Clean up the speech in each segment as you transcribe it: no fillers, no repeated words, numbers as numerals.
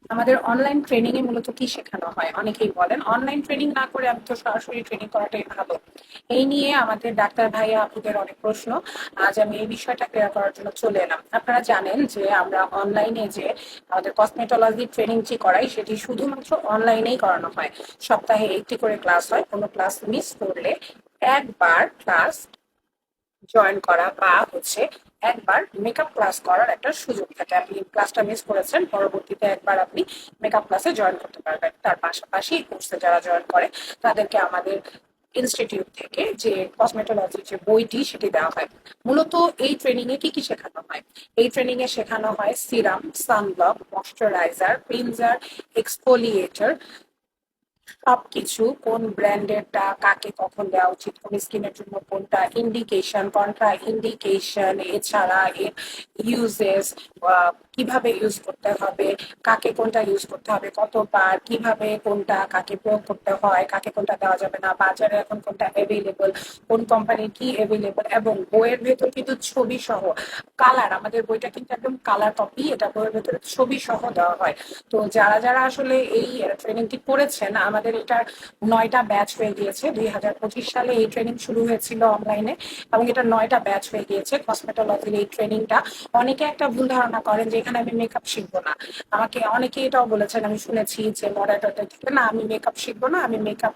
আমাদের online training এ মূলত কি শেখানো হয়? অনেকেই বলেন অনলাইন ট্রেনিং না করে আমি তো সরাসরি ট্রেনিং করাটাই ভালো। এই নিয়ে আমাদের ডাক্তার ভাইয়া আপুদের অনেক প্রশ্ন। আজ আমি এই বিষয়টা ক্লিয়ার করার জন্য চলে এলাম। আপনারা জানেন যে আমরা অনলাইনে যে আমাদের কসমেটোলজি ট্রেনিং যে করাই সেটি শুধুমাত্র অনলাইনেই করানো হয়। সপ্তাহে একটি করে ক্লাস হয়, কোনো ক্লাস মিস করলে একবার ক্লাস জয়েন করা বা একবার মেকআপ ক্লাস করার একটা সুযোগ থাকে। আপনি ক্লাসটা মিস করেছেন, পরবর্তীতে একবার আপনি মেকআপ ক্লাসে জয়েন করতে পারবেন। তার পাশাপাশি এই কোর্সে যারা জয়েন করে তাদেরকে আমাদের ইনস্টিটিউট থেকে যে কসমেটোলজির যে বইটি সেটি দেওয়া হয়। মূলত এই ট্রেনিং এ কি কি শেখানো হয়? এই ট্রেনিং এ শেখানো হয় serum, sunblock, moisturiser, cleanser, exfoliator, সবকিছু, কোন ব্র্যান্ডেরটা কাকে কখন দেওয়া উচিত, কোন স্কিনের জন্য কোনটা, ইন্ডিকেশন, কন্ট্রা ইন্ডিকেশন, এছাড়া এর ইউজেস, কিভাবে ইউজ করতে হবে, কাকে কোনটা ইউজ করতে হবে, কতবার, কিভাবে কোনটা কাকে প্রয়োগ করতে হয়, কাকে কোনটা দেওয়া যাবে না, বাজারে এখন কোনটা অ্যাভেলেবল, কোন কোম্পানির কি অ্যাভেলেবল, এবং বইয়ের ভেতর কিন্তু ছবি সহ কালার, আমাদের বইটা কিন্তু একদম কালার কপি, এটা বইয়ের ভেতরে ছবি সহ দেওয়া হয়। তো যারা যারা আসলে এই ট্রেনিংটি করেছেন, আমাদের এটার 9টা ব্যাচ হয়ে গিয়েছে। 2025 সালে এই ট্রেনিং শুরু হয়েছিল অনলাইনে, এবং এটা 9টা ব্যাচ হয়ে গিয়েছে কসমেটোলজির এই ট্রেনিংটা। অনেকে একটা ভুল ধারণা করেন যে এখানে আমি মেকআপ শিখবো না। আমাকে অনেকে এটাও বলেছেন, আমি শুনেছি যে মডারেটরদের থেকে, না আমি মেকআপ শিখবো না, আমি মেকআপ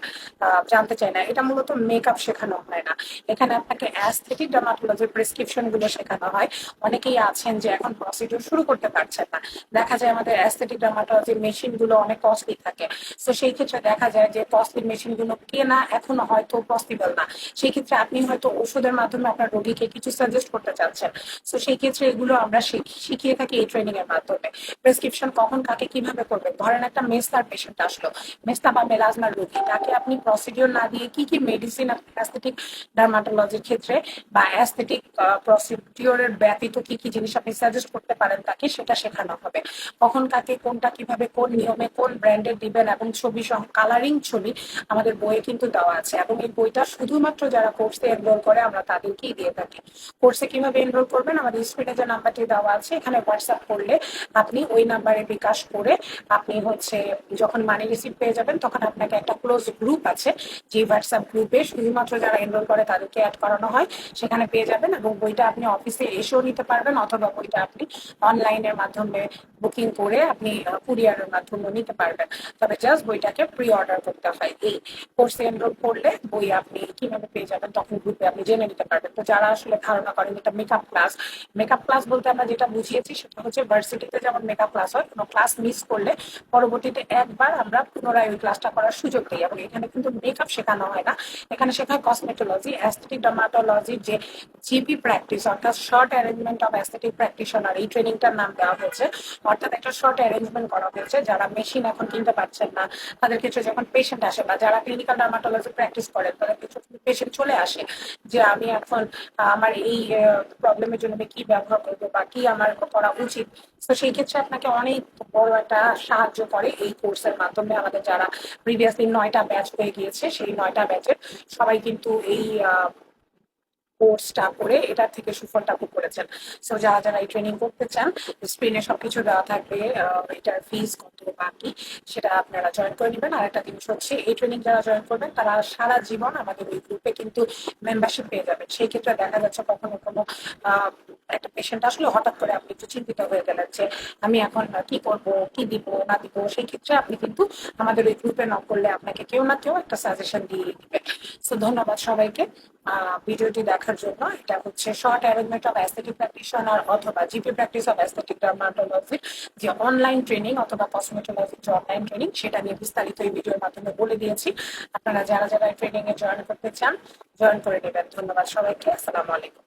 জানতে চাই না। এটা মূলত মেকআপ শেখানো হয় না, এখানে আপনাকে অ্যাস্থেটিক ডার্মাটোলজির প্রেসক্রিপশন গুলো শেখানো হয়। অনেকেই আছেন যে এখন প্রসিডিউর শুরু করতে পারছেন না, দেখা যায় আমাদের অ্যাস্থেটিক ডার্মাটোলজি মেশিন গুলো অনেক কস্টলি থাকে। তো সেই ক্ষেত্রে দেখা যায় যে কস্টলি মেশিন গুলো কেনা এখনো হয়তো পসিবল না। সেই ক্ষেত্রে আপনি হয়তো ওষুধের মাধ্যমে আপনার রোগীকে কিছু সাজেস্ট করতে চাচ্ছেন। তো সেই ক্ষেত্রে এগুলো আমরা শিখিয়ে থাকি এই ট্রেনিং এর মাধ্যমে। প্রেসক্রিপশন কখন কাকে কিভাবে করবেন, ধরেন একটা মেস্তার পেশেন্ট আসলো, মেস্তা বা মেলাজমার রোগী, তাকে আপনি প্রসিডিওর না দিয়ে কি কি মেডিসিন অ্যাস্থেটিক ডার্মাটোলজির ক্ষেত্রে বা অ্যাস্থেটিক প্রসিডিওরের ব্যতীত কি কি জিনিস আপনি সাজেস্ট করতে পারেন তাকে, সেটা শেখানো হবে। কখন কাকে কোনটা কিভাবে কোন নিয়মে কোন ব্র্যান্ডের দিবেন, এবং ছবি সহ কালারিং ছবি আমাদের বইয়ে কিন্তু দেওয়া আছে। এবং এই বইটা শুধুমাত্র যারা কোর্সে এনরোল করে আমরা তাদেরকেই দিয়ে থাকি। কোর্সে কিভাবে এনরোল করবেন, আমাদের স্ক্রিনে যে নাম্বারটি দেওয়া আছে এখানে হোয়াটসঅ্যাপ করলে আপনি ওই নাম্বারে বিকাশ করে আপনি যখন মানি রিসিভ পেয়ে যাবেন, তখন আপনাকে একটা ক্লোজ গ্রুপ আছে, যে হোয়াটসঅ্যাপ গ্রুপে শুধুমাত্র যারা এনরোল করে তাদেরকে অ্যাড করানো হয়, সেখানে পেয়ে যাবেন। এবং বইটা আপনি অফিসে এসেও নিতে পারবেন, অথবা বইটা আপনি অনলাইনের মাধ্যমে বুকিং করে আপনি কুরিয়ারের মাধ্যমে নিতে পারবেন। তবে জাস্ট বইটাকে প্রি অর্ডার করতে হয়। এই কোর্সে এনরোল করলে বই আপনি কিভাবে পেয়ে যাবেন তখন গ্রুপে আপনি জেনে নিতে পারবেন। তো যারা আসলে ধারণা করেন এটা মেকআপ ক্লাস, মেকআপ ক্লাস বলতে আমরা যেটা বুঝিয়েছি সেটা হচ্ছে ভার্সিটিতে যেমন মেকআপ ক্লাস হয়, কোনো ক্লাস মিস করলে পরবর্তীতে একবার আমরা পুনরায় ওই ক্লাসটা করার সুযোগ দিই। এবং এখানে কিন্তু মেকআপ শেখানো হয় না, এখানে শেখায় কসমেটোলজি, অ্যাস্থেটিক ডার্মাটোলজির যে জিপি প্র্যাকটিস, অর্থাৎ short arrangement of aesthetic practitioner, এই ট্রেনিংটার নাম দেওয়া হয়েছে। অর্থাৎ একটা শর্ট অ্যারেঞ্জমেন্ট করা হয়েছে, যারা মেশিন এখন কিনতে পারছেন না তাদের ক্ষেত্রে যখন পেশেন্ট আসে, বা যারা ক্লিনিক্যাল ডার্মাটোলজি প্র্যাকটিস করেন তাদের কিছু পেশেন্ট চলে আসে যে আমি এখন আমার এই প্রবলেমের জন্য আমি কি ব্যবহার করবো বা কি আমার করা উচিত। তো সেই ক্ষেত্রে আপনাকে অনেক বড় একটা সাহায্য করে এই কোর্সের মাধ্যমে। আমাদের যারা প্রিভিয়াসলি 9টা ব্যাচ হয়ে গিয়েছে, সেই 9টা ব্যাচের সবাই কিন্তু এই কোর্সটা করে এটার থেকে সুফলটা ভোগ করেছেন। সো যারা যারা এই ট্রেনিং করতে চান, স্ক্রিনে সবকিছু দেওয়া থাকবে, এটার ফিস কত বাকি সেটা আপনারা জয়েন করে নেবেন। আর একটা জিনিস হচ্ছে, এই ট্রেনিং যারা জয়েন করবেন তারা সারা জীবন আমাদের এই গ্রুপে কিন্তু মেম্বারশিপ পেয়ে যাবেন। সেই ক্ষেত্রে দেখা যাচ্ছে কখনো কোনো একটা পেশেন্ট আসলে হঠাৎ করে আপনি একটু চিন্তিত হয়ে গেলেন যে আমি এখন কি করব, কি দিব না দিব, সেই ক্ষেত্রে আপনি কিন্তু আমাদের ওই গ্রুপে নক করলে আপনাকে কেউ না কেউ একটা সাজেশন দিয়ে দিবে। সো ধন্যবাদ সবাইকে ভিডিওটি দেখার জন্য। এটা হচ্ছে short arrangement of aesthetic practitioner অথবা জিপি প্র্যাকটিস অফ অ্যাস্থেটিক ডার্মাটোলজির যে অনলাইন ট্রেনিং অথবা কসমেটোলজির যে অনলাইন ট্রেনিং, সেটা নিয়ে বিস্তারিত এই ভিডিওর মাধ্যমে বলে দিয়েছি। আপনারা যারা যারা ট্রেনিং এ জয়েন করতে চান জয়েন করে নেবেন। ধন্যবাদ সবাইকে, আসসালামু আলাইকুম।